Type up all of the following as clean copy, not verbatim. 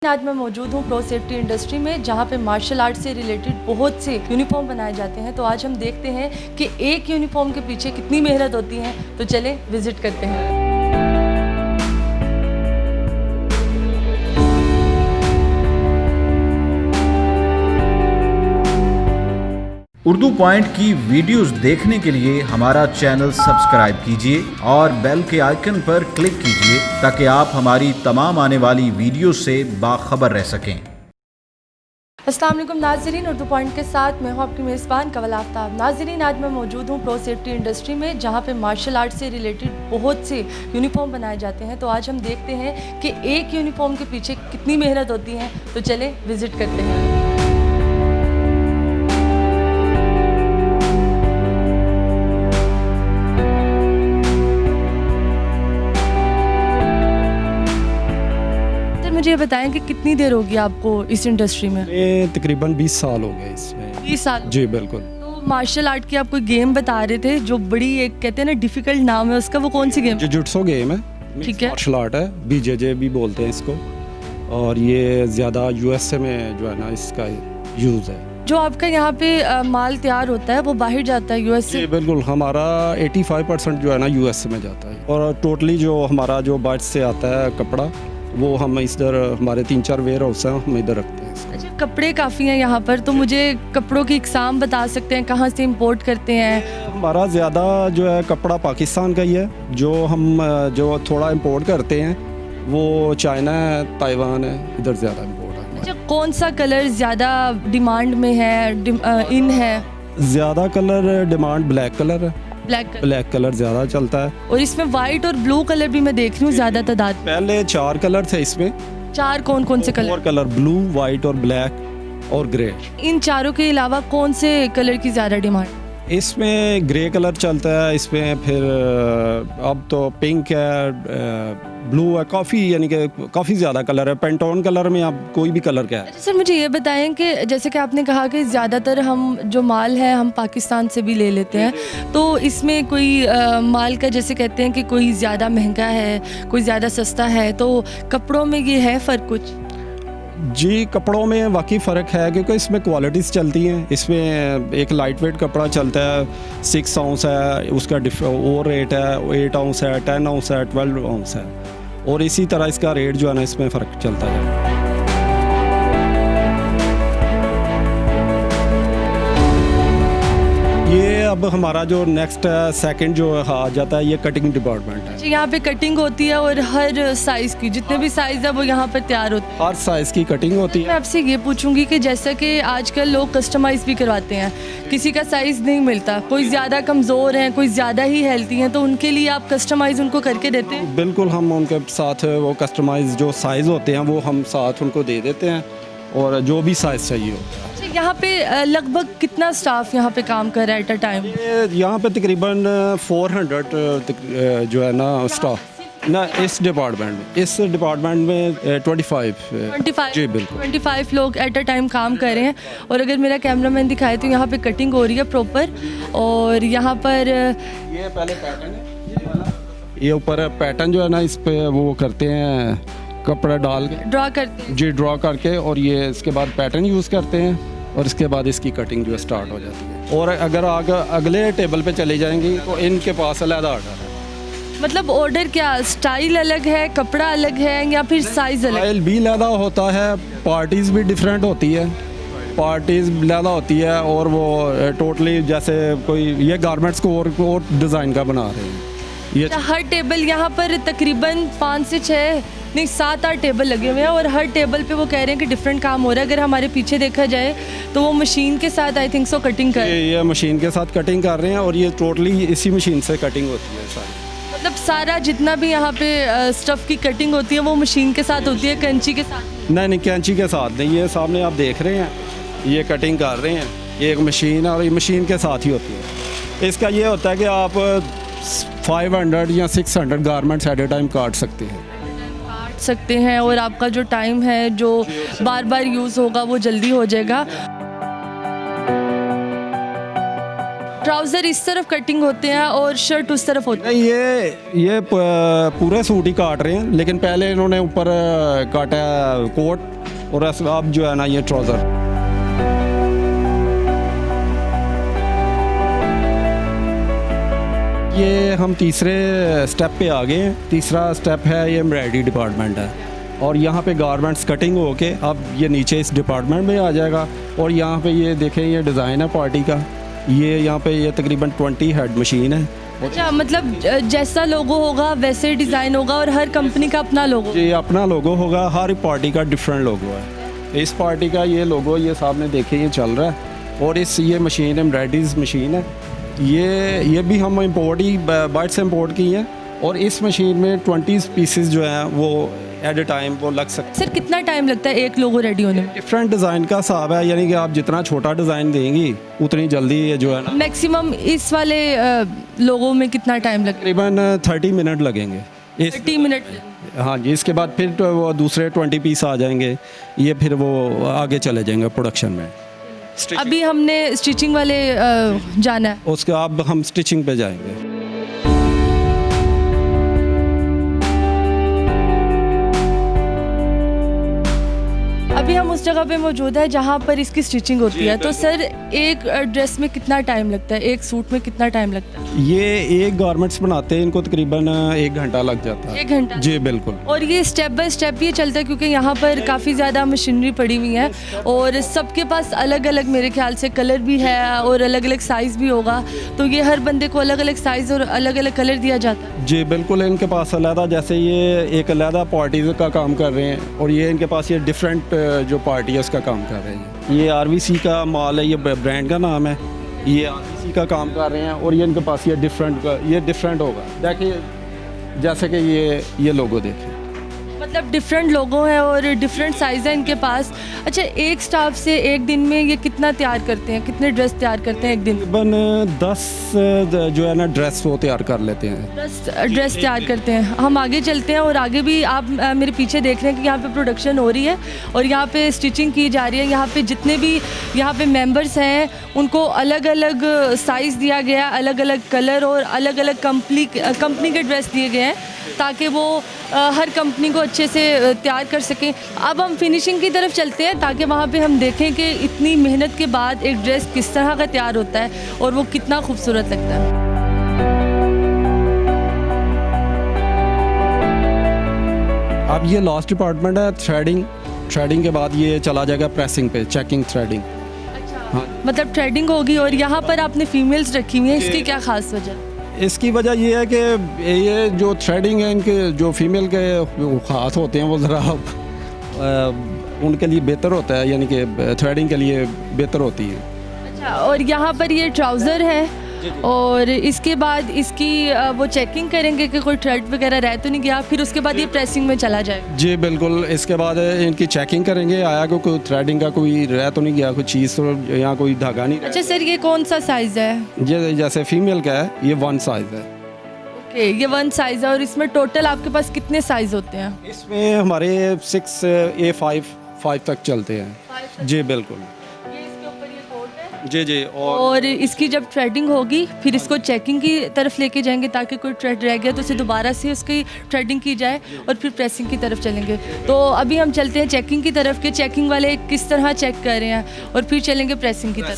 आज मैं मौजूद हूँ प्रो सेफ्टी इंडस्ट्री में, जहाँ पे मार्शल आर्ट से रिलेटेड बहुत से यूनिफॉर्म बनाए जाते हैं। तो आज हम देखते हैं कि एक यूनिफॉर्म के पीछे कितनी मेहनत होती है। तो चले विजिट करते हैं। उर्दू पॉइंट की वीडियोस देखने के लिए हमारा चैनल सब्सक्राइब कीजिए और बेल के आइकन पर क्लिक कीजिए ताकि आप हमारी तमाम आने वाली वीडियो से बाखबर रह सकें। अस्सलाम वालेकुम नाज़रीन, उर्दू पॉइंट के साथ मैं हूँ आपकी मेज़बान कवल आफ्ताब। नाज़रीन, आज मैं मौजूद हूँ प्रो सेफ्टी इंडस्ट्री में, जहाँ पे मार्शल आर्ट से रिलेटेड बहुत से यूनिफॉर्म बनाए जाते हैं। तो आज हम देखते हैं कि एक यूनिफॉर्म के पीछे कितनी मेहनत होती है। तो चले विजिट करते हैं। मुझे ये बताएं कि कितनी देर होगी आपको इस इंडस्ट्री में? ये तकरीबन 20 साल हो गए इसमें। 20 साल? जी बिल्कुल। तो मार्शल आर्ट की आप कोई गेम बता रहे थे जो बड़ी एक कहते हैं ना डिफिकल्ट नाम है उसका, वो कौन सी गेम? जुजुत्सु गेम है, ठीक है। मार्शल आर्ट है, बीजेजे भी बोलते हैं इसको, और ये ज़्यादा यूएसए में जो है ना इसका यूज़ है। जो आपका यहाँ पे माल तैयार होता है वो बाहर जाता है यूएसए? जी बिल्कुल, हमारा 85% जो है ना यूएसए में जाता है, और टोटली जो हमारा जो बाहर से आता है कपड़ा वो हम इधर हमारे 3-4 वेयर हाउस हैं, हम इधर रखते हैं इसको। अच्छा, कपड़े काफ़ी हैं यहाँ पर, तो मुझे कपड़ों की इकसाम बता सकते हैं कहाँ से इंपोर्ट करते हैं? हमारा ज़्यादा जो है कपड़ा पाकिस्तान का ही है। जो थोड़ा इंपोर्ट करते हैं वो चाइना है, ताइवान है, इधर ज़्यादा इंपोर्ट है। अच्छा, कौन सा कलर ज़्यादा डिमांड में है, इन है? ज़्यादा कलर डिमांड ब्लैक कलर है। ब्लैक कलर ज़्यादा चलता है, और इसमें वाइट और ब्लू कलर भी मैं देख रही हूँ ज़्यादा तादाद। पहले 4 कलर थे इसमें। 4 कौन कौन से कलर? 4 कलर, ब्लू, वाइट और ब्लैक और ग्रे। इन चारों के अलावा कौन से कलर की ज़्यादा डिमांड? इसमें ग्रे कलर चलता है, इसमें फिर अब तो पिंक है, ब्लू है, काफ़ी यानी कि काफ़ी ज़्यादा कलर है। पेंटोन कलर में आप कोई भी कलर क्या है। अच्छा सर, मुझे ये बताएं कि जैसे कि आपने कहा कि ज़्यादातर हम जो माल है हम पाकिस्तान से भी ले लेते हैं, तो इसमें कोई माल का जैसे कहते हैं कि कोई ज़्यादा महंगा है, कोई ज़्यादा सस्ता है, तो कपड़ों में ये है फ़र्क कुछ? जी, कपड़ों में वाकई फ़र्क है, क्योंकि इसमें क्वालिटीज़ चलती हैं। इसमें एक लाइट वेट कपड़ा चलता है, 6 आउंस है, उसका और रेट है, 8 आउंस है, 10 आउंस है, 12 आउंस है, और इसी तरह इसका रेट जो है ना इसमें फ़र्क चलता है। ये अब हमारा जो नेक्स्ट सेकंड जो आ जाता है, ये कटिंग डिपार्टमेंट है। यहाँ पे कटिंग होती है और हर साइज़ की जितने भी साइज़ है वो यहाँ पर तैयार होते हैं? हर साइज़ की कटिंग होती मैं है। आपसे ये पूछूंगी कि जैसा कि आजकल लोग कस्टमाइज़ भी करवाते हैं, किसी का साइज़ नहीं मिलता, कोई ज़्यादा कमज़ोर है, कोई ज़्यादा ही हेल्थी हैं, तो उनके लिए आप कस्टमाइज़ उनको करके देते हैं? बिल्कुल, हम उनके साथ वो कस्टमाइज जो साइज़ होते हैं वो हम साथ उनको दे देते हैं, और जो भी साइज़ चाहिए होता है। यहाँ पे लगभग कितना स्टाफ यहाँ पे काम कर रहा है एट अ टाइम? यहाँ पे तकरीबन 400 जो है ना स्टाफ ना इस डिपार्टमेंट में 25 जी बिल्कुल 25 लोग एट अ टाइम काम कर रहे हैं। और अगर मेरा कैमरामैन दिखाए तो यहाँ पे कटिंग हो रही है प्रॉपर, और यहाँ पर ये पहले पैटर्न है, ये ऊपर पैटर्न जो है ना इस पे वो करते हैं, कपड़ा डाल के ड्रॉ करते हैं। जी ड्रॉ करके, और ये इसके बाद पैटर्न यूज़ करते हैं, और इसके बाद इसकी कटिंग जो है स्टार्ट हो जाती है। और अगर अगले टेबल पे चले जाएंगी तो इनके पास अलग ऑर्डर है। मतलब ऑर्डर क्या, स्टाइल अलग है, कपड़ा अलग है, या फिर साइज़ अलग? स्टाइल भी अलग होता है, पार्टीज़ भी डिफरेंट होती है, पार्टीज़ अलग होती है, और वो टोटली जैसे कोई ये गारमेंट्स को और डिज़ाइन का बना रहे हैं। ये हर टेबल यहाँ पर तकरीबन 5 से 6 नहीं 7-8 टेबल लगे हुए हैं, और हर टेबल पे वो कह रहे हैं कि डिफरेंट काम हो रहा है। अगर हमारे पीछे देखा जाए तो वो मशीन के साथ आई थिंक सो कटिंग कर ये मशीन के साथ कटिंग कर रहे हैं, और ये टोटली इसी मशीन से कटिंग होती है सारी। मतलब सारा जितना भी यहाँ पे स्टफ़ की कटिंग होती है वो मशीन के साथ होती है, कैंची के साथ? नहीं, कैंची के साथ नहीं, ये सामने आप देख रहे हैं, ये कटिंग कर रहे हैं, ये एक मशीन है, और ये मशीन के साथ ही होती है। इसका ये होता है कि आप 500 या 600 गारमेंट्स एट ए टाइम काट सकते हैं, और आपका जो टाइम है जो बार बार यूज़ होगा वो जल्दी हो जाएगा। ट्राउज़र इस तरफ कटिंग होते हैं और शर्ट उस तरफ होती है। नहीं, ये पूरे सूट ही काट रहे हैं, लेकिन पहले इन्होंने ऊपर काटा कोट और अब जो है ना ये ट्राउज़र। ये हम तीसरे स्टेप पे आ गए हैं। तीसरा स्टेप है ये एम्ब्रॉयडरी डिपार्टमेंट है, और यहाँ पे गारमेंट्स कटिंग होके अब ये नीचे इस डिपार्टमेंट में आ जाएगा। और यहाँ पे ये देखें, ये डिज़ाइन है पार्टी का। ये यहाँ पे ये तकरीबन 20 हेड मशीन है। अच्छा, मतलब जैसा लोगो होगा वैसे डिज़ाइन होगा और हर कंपनी का अपना लोगो। ये अपना लोगो होगा, हर पार्टी का डिफरेंट लोगो है। इस पार्टी का ये लोगो ये सामने देखे ये चल रहा है, और ये मशीन एम्ब्रॉयडरीज मशीन है। ये भी हम इंपोर्ट ही बाहर से इंपोर्ट की हैं, और इस मशीन में 20 पीसेस जो हैं वो एट ए टाइम वो लग सकते हैं। सर कितना टाइम लगता है एक लोगो रेडी होने में? डिफरेंट डिज़ाइन का हिसाब है, यानी कि आप जितना छोटा डिज़ाइन देंगी उतनी जल्दी ये जो है ना। मैक्सिमम इस वाले लोगो में कितना टाइम लगता है? तकरीबन 30 मिनट लगेंगे। 30 मिनट। हाँ जी, इसके बाद फिर तो वो दूसरे 20 पीस आ जाएंगे, ये फिर वो आगे चले जाएंगे प्रोडक्शन में। अभी हमने स्टिचिंग वाले जाना है। उसके अब हम स्टिचिंग पे जाएंगे। अभी हम उस जगह पे मौजूद है जहाँ पर इसकी स्टिचिंग होती है। तो सर एक ड्रेस में कितना टाइम लगता है, एक सूट में कितना टाइम लगता है? ये एक गारमेंट्स बनाते हैं, इनको तकरीबन 1 घंटा लग जाता है। 1 घंटा? जी बिल्कुल। और ये स्टेप बाय स्टेप ये चलता है क्योंकि यहाँ पर काफ़ी ज़्यादा मशीनरी पड़ी हुई है और सबके पास अलग अलग मेरे ख्याल से कलर भी है और अलग अलग साइज़ भी होगा। तो ये हर बंदे को अलग अलग साइज़ और अलग अलग कलर दिया जाता है? जी बिल्कुल, इनके पास अलहदा, जैसे ये एक अलहदा पार्टीज़ का काम कर रहे हैं, और ये इनके पास ये डिफरेंट जो पार्टी है उसका काम कर रहे हैं। ये RVC का माल है, ये ब्रांड का नाम है। ये RVC का काम कर रहे हैं, और ये इनके पास ये डिफरेंट होगा। देखिए जैसे कि ये लोगो देखिए, मतलब डिफरेंट लोगो हैं और डिफरेंट साइज़ है इनके पास। अच्छा, एक स्टाफ से एक दिन में ये कितना तैयार करते हैं, कितने ड्रेस तैयार करते हैं एक दिन? तकरीबन 10 जो है ना ड्रेस वो तैयार कर लेते हैं। 10 ड्रेस तैयार करते हैं। हम आगे चलते हैं और आगे भी आप मेरे पीछे देख रहे हैं कि यहाँ पे प्रोडक्शन हो रही है और यहाँ पे स्टिचिंग की जा रही है। यहाँ पे जितने भी यहाँ पे मेंबर्स हैं उनको अलग अलग साइज़ दिया गया, अलग अलग कलर और अलग अलग कंपनी के ड्रेस दिए गए हैं ताकि वो हर कंपनी को अच्छे से तैयार कर सकें। अब हम फिनिशिंग की तरफ चलते हैं ताकि वहाँ पे हम देखें कि इतनी मेहनत के बाद एक ड्रेस किस तरह का तैयार होता है और वो कितना खूबसूरत लगता है। अब ये लास्ट डिपार्टमेंट है थ्रेडिंग के बाद ये चला जाएगा प्रेसिंग पे, चेकिंग थ्रेडिंग। अच्छा, मतलब थ्रेडिंग होगी। और यहाँ पर आपने फीमेल्स रखी हुई हैं, इसकी क्या ख़ास वजह? इसकी वजह ये है कि ये जो थ्रेडिंग है इनके जो फीमेल के ख़ास होते हैं वो ज़रा उनके लिए बेहतर होता है, यानी कि थ्रेडिंग के लिए बेहतर होती है। अच्छा, और यहाँ पर ये ट्राउज़र है और इसके बाद इसकी वो चेकिंग करेंगे कि कोई थ्रेड वगैरह रह तो नहीं गया, फिर उसके बाद ये प्रेसिंग में चला जाएगा? जी बिल्कुल, इसके बाद इनकी चेकिंग करेंगे, आया कोई थ्रेडिंग का कोई रह तो नहीं गया, कोई चीज़ तो यहाँ कोई धागा नहीं। अच्छा सर, ये कौन सा साइज़ है? ये जैसे फीमेल का है ये 1 साइज़ है। ओके, ये 1 साइज़ है। और इसमें टोटल आपके पास कितने साइज़ होते हैं? इसमें हमारे 6A5 तक चलते हैं। जी बिल्कुल। जी और इसकी जब थ्रेडिंग होगी फिर इसको चेकिंग की तरफ लेके जाएंगे ताकि कोई थ्रेड रह गया तो उसे दोबारा से उसकी थ्रेडिंग की जाए और फिर प्रेसिंग की तरफ चलेंगे। तो अभी हम चलते हैं चेकिंग की तरफ के चेकिंग वाले किस तरह चेक कर रहे हैं और फिर चलेंगे प्रेसिंग की तरफ।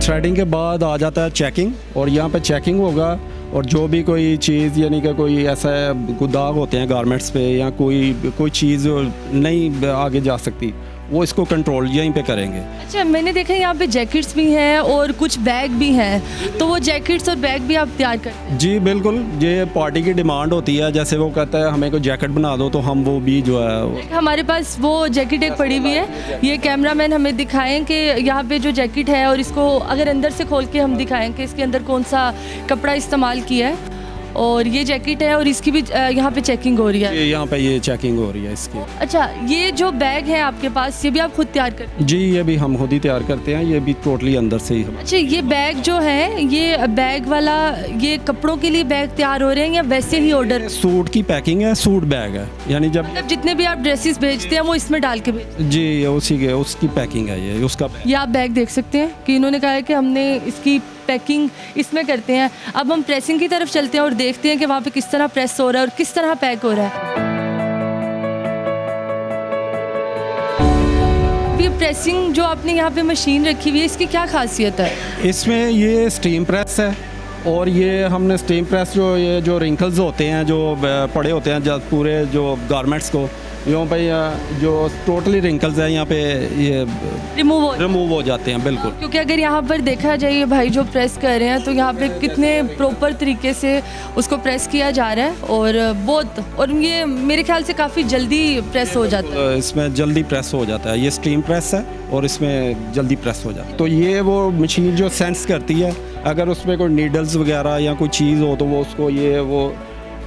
थ्रेडिंग के बाद आ जाता है चेकिंग, और यहाँ पे चेकिंग होगा और जो भी कोई चीज़ यानी कि कोई ऐसा कोई दाग होते हैं गारमेंट्स पे या कोई चीज़ नहीं आगे जा सकती, वो इसको कंट्रोल यहीं पे करेंगे। अच्छा, मैंने देखा यहाँ पे जैकेट्स भी हैं और कुछ बैग भी हैं, तो वो जैकेट्स और बैग भी आप तैयार करते हैं? जी बिल्कुल, ये पार्टी की डिमांड होती है, जैसे वो कहता है हमें कोई जैकेट बना दो तो हम वो भी जो है हमारे पास वो जैकेट एक पड़ी हुई है। ये कैमरामैन हमें दिखाएं कि यहाँ पे जो जैकेट है और इसको अगर अंदर से खोल के हम दिखाएं कि इसके अंदर कौन सा कपड़ा इस्तेमाल किया है। और ये जैकेट है और इसकी भी यहाँ पे चेकिंग हो रही है। यहाँ पे ये चेकिंग हो रही है इसकी। अच्छा, ये जो बैग है आपके पास, ये भी आप खुद तैयार करते हैं? जी, ये भी हम खुद ही तैयार करते हैं, ये भी टोटली अंदर से ही हम। अच्छा, ये बैग जो है, ये बैग वाला, ये कपड़ों के लिए बैग तैयार हो रहे हैं या वैसे ही ऑर्डर? सूट की पैकिंग है, सूट बैग है, यानी जब मतलब जितने भी आप ड्रेसेस भेजते हैं वो इसमें डाल के भेजते हैं? जी, ये उसी के उसकी पैकिंग है, ये उसका। ये आप बैग देख सकते हैं कि इन्होंने कहा है कि हमने इसकी पैकिंग इसमें करते हैं। अब हम प्रेसिंग की तरफ चलते हैं और देखते हैं कि वहाँ पे किस तरह प्रेस हो रहा है और किस तरह पैक हो रहा है। ये प्रेसिंग जो आपने यहाँ पे मशीन रखी हुई है, इसकी क्या खासियत है? इसमें ये स्टीम प्रेस है और ये हमने स्टीम प्रेस जो ये जो रिंकल्स होते हैं जो पड़े होते हैं जब पूरे जो गारमेंट्स को यहाँ पे जो टोटली रिंकल्स हैं यहाँ पे ये रिमूव हो जाते हैं बिल्कुल। क्योंकि अगर यहाँ पर देखा जाए ये भाई जो प्रेस कर रहे हैं तो यहाँ पे कितने प्रॉपर तरीके से उसको प्रेस किया जा रहा है और ये मेरे ख्याल से काफ़ी जल्दी प्रेस हो जाता है। इसमें जल्दी प्रेस हो जाता है, ये स्टीम प्रेस है और इसमें जल्दी प्रेस हो जाता है। तो ये वो मशीन जो सेंस करती है, अगर उसमें कोई नीडल्स वगैरह या कोई चीज़ हो तो वो उसको वो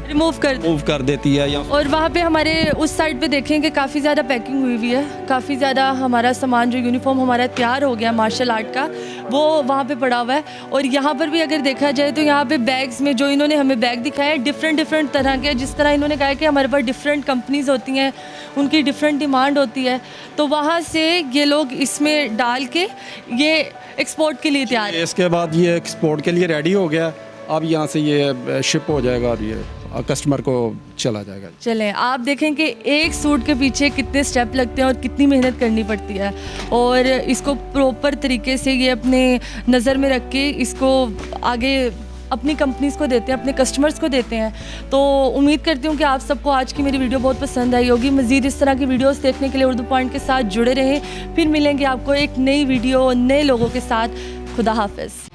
रिमूव कर देती है। या और वहाँ पे हमारे उस साइड पे देखें कि काफ़ी ज़्यादा पैकिंग हुई हुई है, काफ़ी ज़्यादा हमारा सामान जो यूनिफॉर्म हमारा तैयार हो गया मार्शल आर्ट का, वो वहाँ पे पड़ा हुआ है। और यहाँ पर भी अगर देखा जाए तो यहाँ पे बैग्स में जो इन्होंने हमें बैग दिखाए हैं डिफरेंट तरह के, जिस तरह इन्होंने कहा है कि हमारे पास डिफरेंट कंपनीज़ होती हैं, उनकी डिफरेंट डिमांड होती है, तो वहाँ से ये लोग इसमें डाल के ये एक्सपोर्ट के लिए तैयार है। इसके बाद ये एक्सपोर्ट के लिए रेडी हो गया, अब यहाँ से ये शिप हो जाएगा और ये कस्टमर को चला जाएगा। चलें, आप देखें कि एक सूट के पीछे कितने स्टेप लगते हैं और कितनी मेहनत करनी पड़ती है, और इसको प्रॉपर तरीके से ये अपने नज़र में रख के इसको आगे अपनी कंपनीज को देते हैं, अपने कस्टमर्स को देते हैं। तो उम्मीद करती हूँ कि आप सबको आज की मेरी वीडियो बहुत पसंद आई होगी। मज़ीद इस तरह की वीडियोस देखने के लिए उर्दू पॉइंट के साथ जुड़े रहें। फिर मिलेंगे आपको एक नई वीडियो नए लोगों के साथ। खुदा हाफिज़।